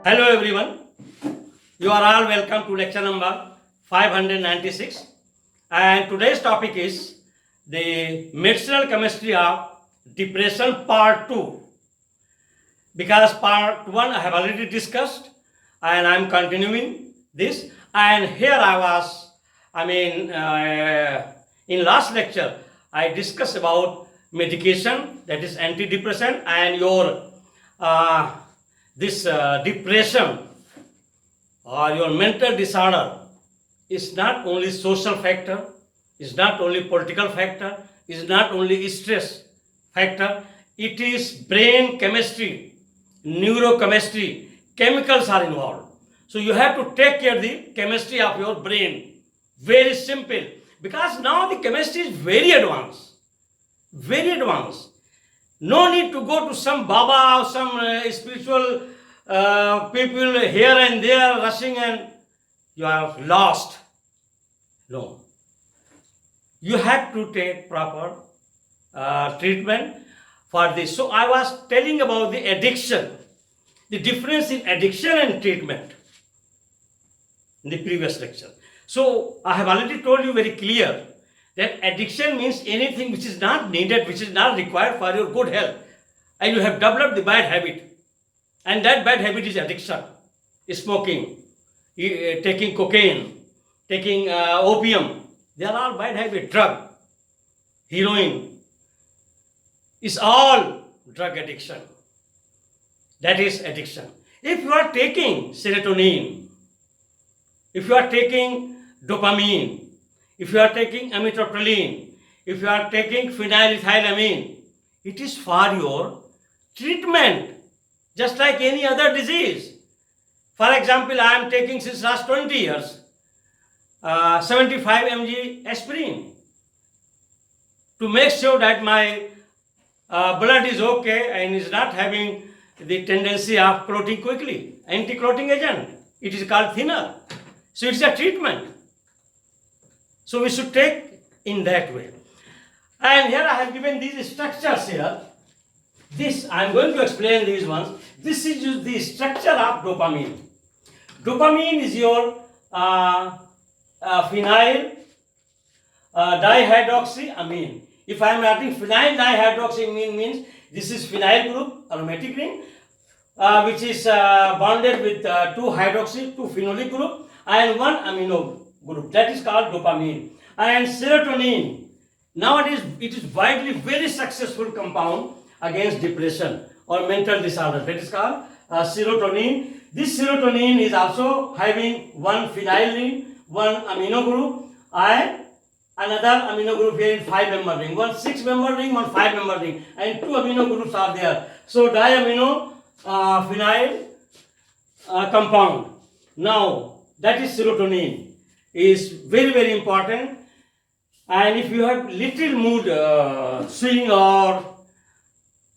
Hello everyone. You are all welcome to lecture number 596. And today's topic is the medicinal chemistry of depression part 2. Because part 1 I have already discussed and I am continuing this. And here in last lecture I discussed about medication, that is antidepressant, and your depression or your mental disorder is not only social factor, is not only political factor, is not only stress factor, it is brain chemistry, neurochemistry, chemicals are involved. So you have to take care of the chemistry of your brain. Very simple. Because now the chemistry is very advanced. Very advanced. No need to go to some Baba or some spiritual people here and there rushing and you are lost. No. You have to take proper treatment for this. So I was telling about the addiction, the difference in addiction and treatment in the previous lecture. So I have already told you very clear that addiction means anything which is not needed, which is not required for your good health. And you have developed the bad habit. And that bad habit is addiction. Smoking, taking cocaine, taking opium. They are all bad habits. Drug, heroin. It's all drug addiction. That is addiction. If you are taking serotonin, if you are taking dopamine, if you are taking amitriptyline, if you are taking phenylethylamine, it is for your treatment, just like any other disease. For example, I am taking since last 20 years 75 mg aspirin to make sure that my blood is okay and is not having the tendency of clotting quickly. Anti-clotting agent. It is called thinner. So it's a treatment. So we should take in that way. And here I have given these structures here. This, I am going to explain these ones. This is the structure of dopamine. Dopamine is your phenyl dihydroxyamine. If I am writing phenyl dihydroxyamine means this is phenyl group, aromatic ring, which is bonded with 2 hydroxy, 2 phenolic group, and 1 amino group. That is called dopamine. And serotonin, nowadays it is widely very successful compound against depression or mental disorder. That is called serotonin. This serotonin is also having 1 phenyl ring, 1 amino group, and another amino group here in 5-member ring. 1 6-member ring, 1 5-member ring, and 2 amino groups are there. So diamino phenyl compound. Now that is serotonin. Is very, very important. And if you have little mood swing or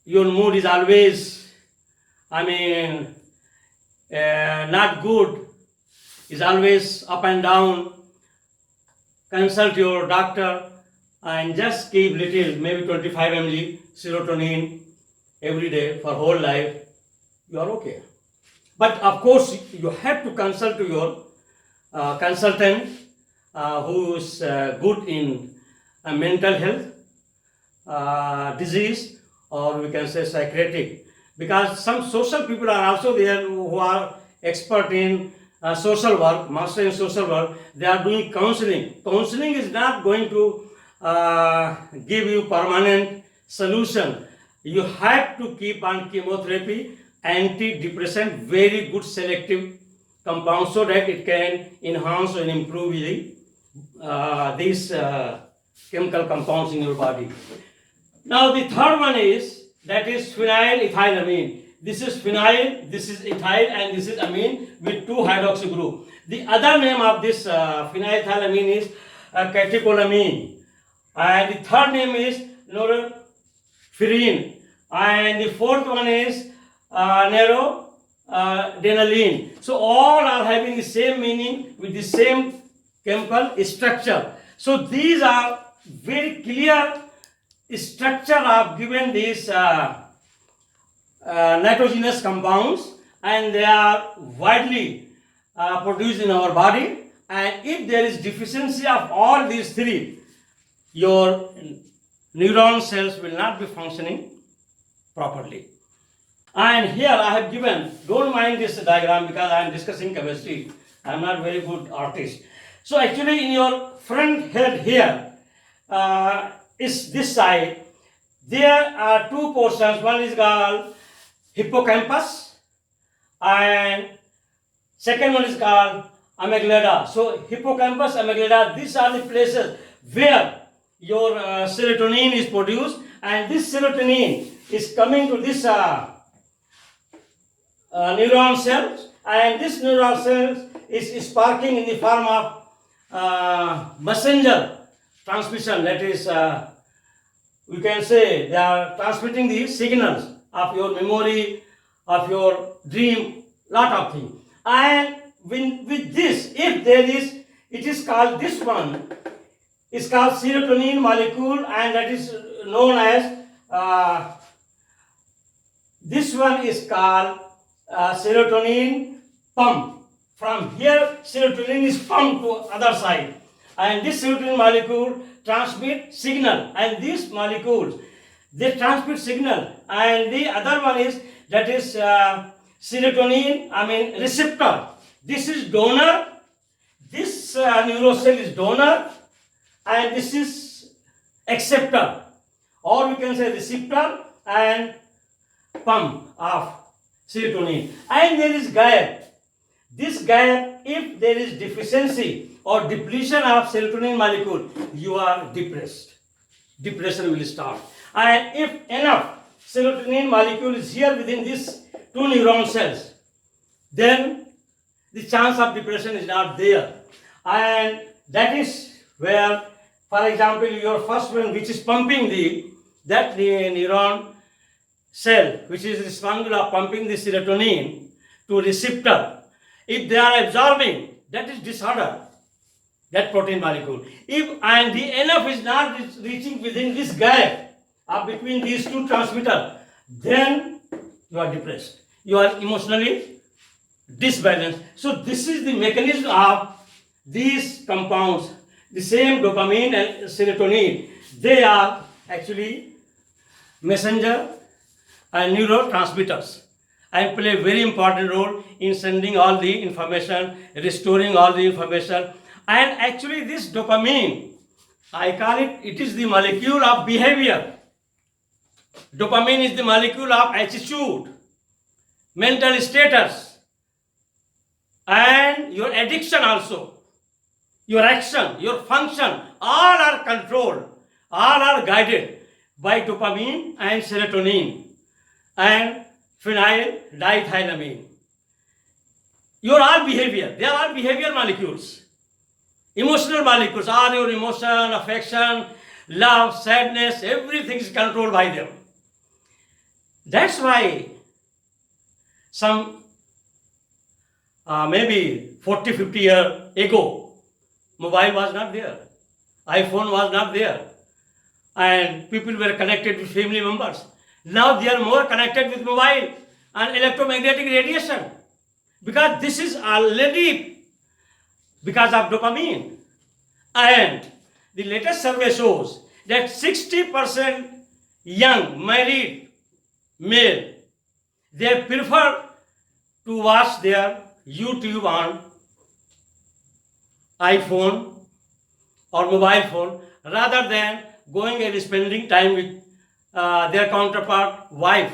your mood is always, not good, is always up and down, consult your doctor and just keep little, maybe 25 mg serotonin every day for whole life, you are okay. But of course, you have to consult to your consultant who is good in mental health disease, or we can say psychiatric, because some social people are also there who are expert in social work, master in social work. They are doing counseling. Counseling is not going to give you permanent solution. You have to keep on chemotherapy, antidepressant, very good selective compound, so that it can enhance and improve these chemical compounds in your body. Now the third one is, that is phenylethylamine. This is phenyl, this is ethyl, and this is amine with 2 hydroxy group. The other name of this phenylethylamine is catecholamine, and the third name is norepinephrine, and the fourth one is noradrenaline. So all are having the same meaning with the same chemical structure. So these are very clear structure of given these nitrogenous compounds and they are widely produced in our body. And if there is deficiency of all these three, your neuron cells will not be functioning properly. And here I have given, don't mind this diagram because I am discussing chemistry. I am not very good artist. So actually in your front head here is this side. There are two portions. One is called hippocampus and second one is called amygdala. So hippocampus, amygdala, these are the places where your serotonin is produced, and this serotonin is coming to this neuron cells, and this neuron cells is sparking in the form of messenger transmission. That is, we can say they are transmitting the signals of your memory, of your dream, lot of things. And with this, if there is, it is called, this one is called serotonin molecule, and that is known as, this one is called serotonin pump. From here, serotonin is pumped to other side, and this serotonin molecule transmit signal, and these molecules, they transmit signal. And the other one is, that is serotonin, receptor. This is donor, this neurocell is donor, and this is acceptor, or we can say receptor and pump of serotonin. And there is gap. This gap, if there is deficiency or depletion of serotonin molecule, you are depressed. Depression will start. And if enough serotonin molecule is here within these two neuron cells, then the chance of depression is not there. And that is where, for example, your first one, which is pumping that neuron cell, which is responsible of pumping the serotonin to receptor, if they are absorbing, that is disorder, that protein molecule. If and the enough is not reaching within this gap between these two transmitters, then you are depressed. You are emotionally disbalanced. So this is the mechanism of these compounds, the same dopamine and serotonin. They are actually messenger and neurotransmitters, and play a very important role in sending all the information, restoring all the information. And actually this dopamine, I call it, it is the molecule of behavior. Dopamine is the molecule of attitude, mental status, and your addiction also. Your action, your function, all are controlled, all are guided by dopamine and serotonin and phenylethylamine. Your all behavior, they are all behavior molecules. Emotional molecules are your emotion, affection, love, sadness, everything is controlled by them. That's why some maybe 40-50 years ago, mobile was not there, iPhone was not there, and people were connected with family members. Now they are more connected with mobile and electromagnetic radiation, because this is already because of dopamine. And the latest survey shows that 60% young married male, they prefer to watch their YouTube on iPhone or mobile phone rather than going and spending time with their counterpart wife.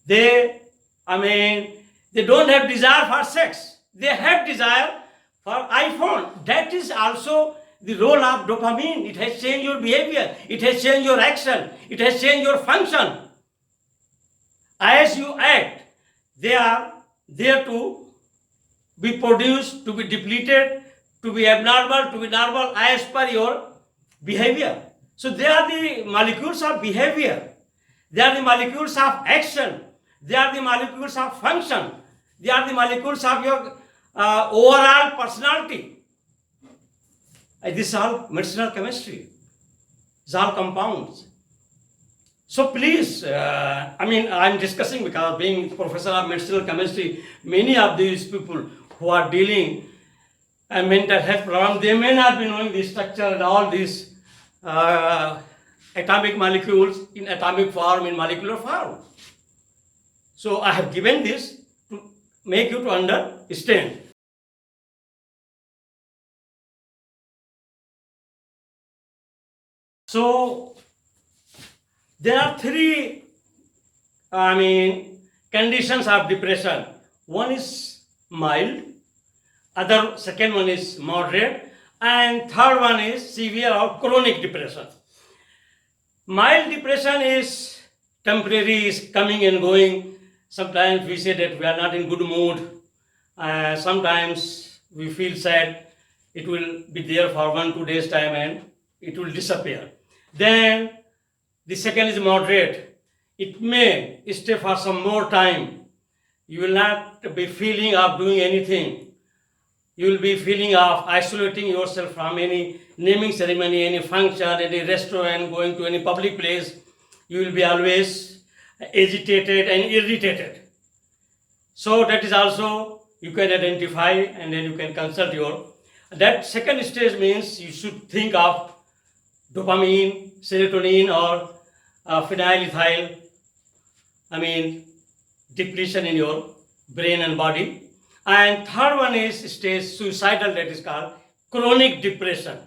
They don't have desire for sex. They have desire for iPhone. That is also the role of dopamine. It has changed your behavior. It has changed your action. It has changed your function. As you act, they are there to be produced, to be depleted, to be abnormal, to be normal as per your behavior. So they are the molecules of behavior. They are the molecules of action. They are the molecules of function. They are the molecules of your overall personality. This is all medicinal chemistry. It's all compounds. So please, I'm discussing because being professor of medicinal chemistry, many of these people who are dealing a mental health problem, they may not be knowing the structure and all these atomic molecules in atomic form, in molecular form. So I have given this to make you to understand. So there are three, conditions of depression. One is mild, second one is moderate, and third one is severe or chronic depression. Mild depression is temporary, is coming and going. Sometimes we say that we are not in good mood. Sometimes we feel sad. It will be there for 1-2 days time and it will disappear. Then the second is moderate. It may stay for some more time. You will not be feeling of doing anything. You will be feeling of isolating yourself from any naming ceremony, any function, any restaurant, going to any public place. You will be always agitated and irritated. So that is also you can identify, and then you can consult your. That second stage means you should think of dopamine, serotonin, or phenylethyl, depletion in your brain and body. And third one is stage suicidal, that is called chronic depression.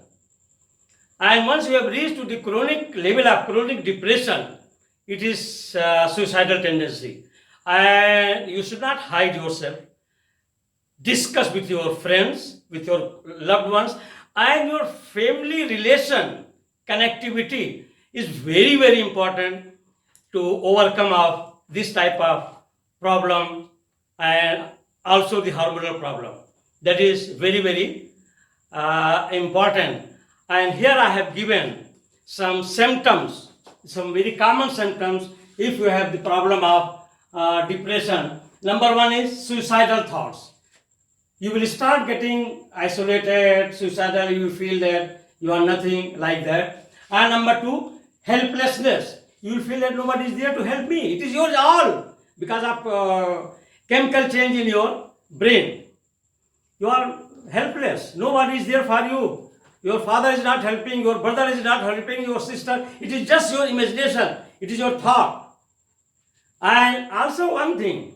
And once you have reached to the chronic level of chronic depression, it is suicidal tendency. And you should not hide yourself. Discuss with your friends, with your loved ones, and your family relation connectivity is very, very important to overcome of this type of problem, and also the hormonal problem. That is very, very important. And here I have given some symptoms, some very common symptoms if you have the problem of depression. Number one is suicidal thoughts. You will start getting isolated, suicidal, you feel that you are nothing, like that. And number two, helplessness. You will feel that nobody is there to help me. It is yours all because of chemical change in your brain. You are helpless. Nobody is there for you. Your father is not helping, your brother is not helping, your sister. It is just your imagination. It is your thought. And also one thing,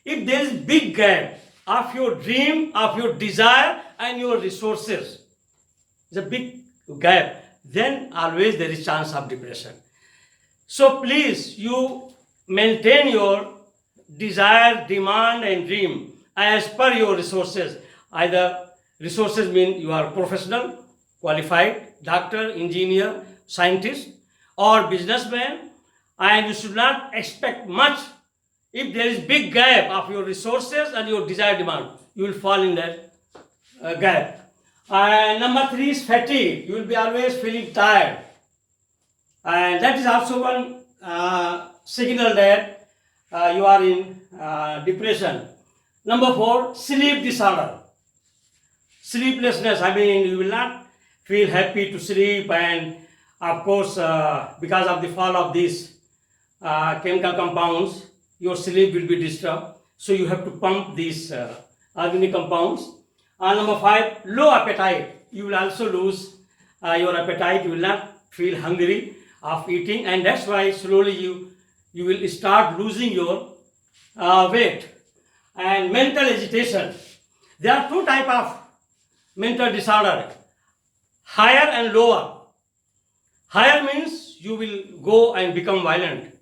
if there is big gap of your dream, of your desire and your resources, it's a big gap, then always there is chance of depression. So please, you maintain your desire, demand and dream as per your resources. Either resources mean you are professional, qualified, doctor, engineer, scientist or businessman, and you should not expect much. If there is big gap of your resources and your desired demand, you will fall in that gap. And number three is fatigue. You will be always feeling tired. And that is also one signal that you are in depression. Number four, sleep disorder. Sleeplessness, you will not feel happy to sleep, and of course, because of the fall of these chemical compounds, your sleep will be disturbed. So you have to pump these organic compounds. Number five, low appetite. You will also lose your appetite. You will not feel hungry of eating, and that's why slowly you will start losing your weight. And mental agitation. There are two types of mental disorder, higher and lower. Higher means you will go and become violent.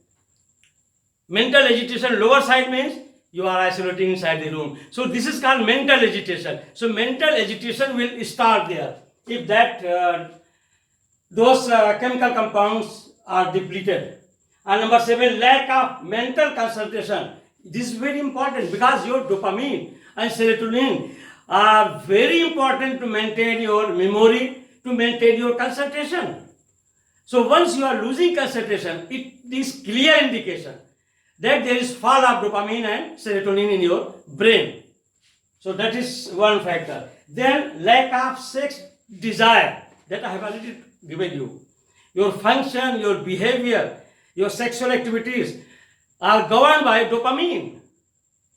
Mental agitation, lower side means you are isolating inside the room. So this is called mental agitation. So mental agitation will start there if that those chemical compounds are depleted. And number seven, lack of mental concentration. This is very important because your dopamine and serotonin are very important to maintain your memory, to maintain your concentration. So once you are losing concentration, it is clear indication that there is fall of dopamine and serotonin in your brain. So that is one factor. Then lack of sex desire, that I have already given you. Your function, your behavior, your sexual activities are governed by dopamine.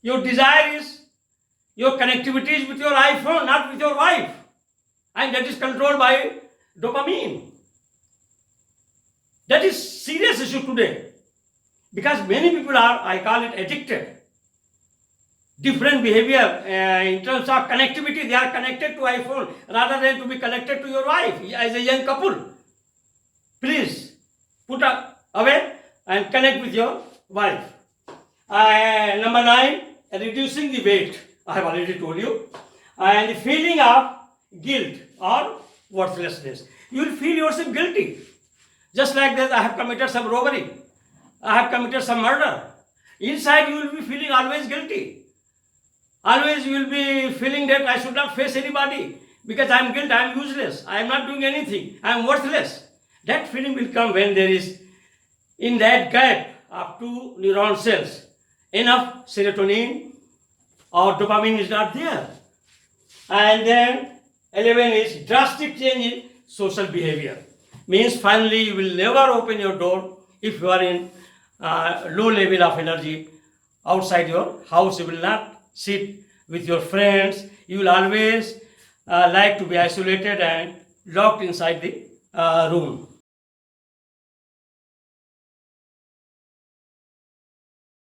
Your desire is, your connectivity is with your iPhone, not with your wife. And that is controlled by dopamine. That is serious issue today. Because many people are, I call it, addicted. Different behavior in terms of connectivity, they are connected to iPhone rather than to be connected to your wife as a young couple. Please put away and connect with your wife. Number 9, reducing the weight. I have already told you. And the feeling of guilt or worthlessness. You will feel yourself guilty. Just like that, I have committed some robbery. I have committed some murder. Inside, you will be feeling always guilty. Always you will be feeling that I should not face anybody because I am guilty, I am useless, I am not doing anything, I am worthless. That feeling will come when there is, in that gap of 2 neuron cells, enough serotonin or dopamine is not there. And then 11 is drastic change in social behavior. Means finally you will never open your door if you are in low level of energy outside your house. You will not sit with your friends. You will always like to be isolated and locked inside the room.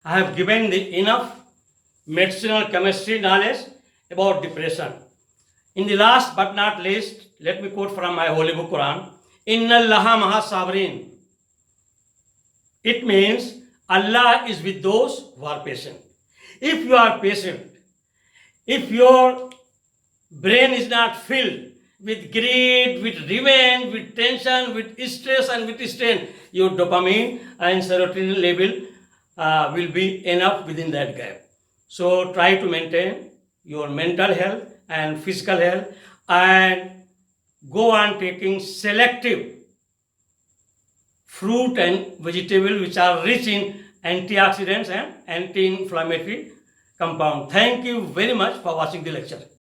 I have given the enough medicinal chemistry knowledge about depression. In the last but not least, let me quote from my holy book Quran. Inna Allaha maha sabrin. It means Allah is with those who are patient. If you are patient, if your brain is not filled with greed, with revenge, with tension, with stress and with strain, your dopamine and serotonin level will be enough within that gap. So try to maintain your mental health and physical health and go on taking selective fruit and vegetable which are rich in antioxidants and anti-inflammatory compound. Thank you very much for watching the lecture.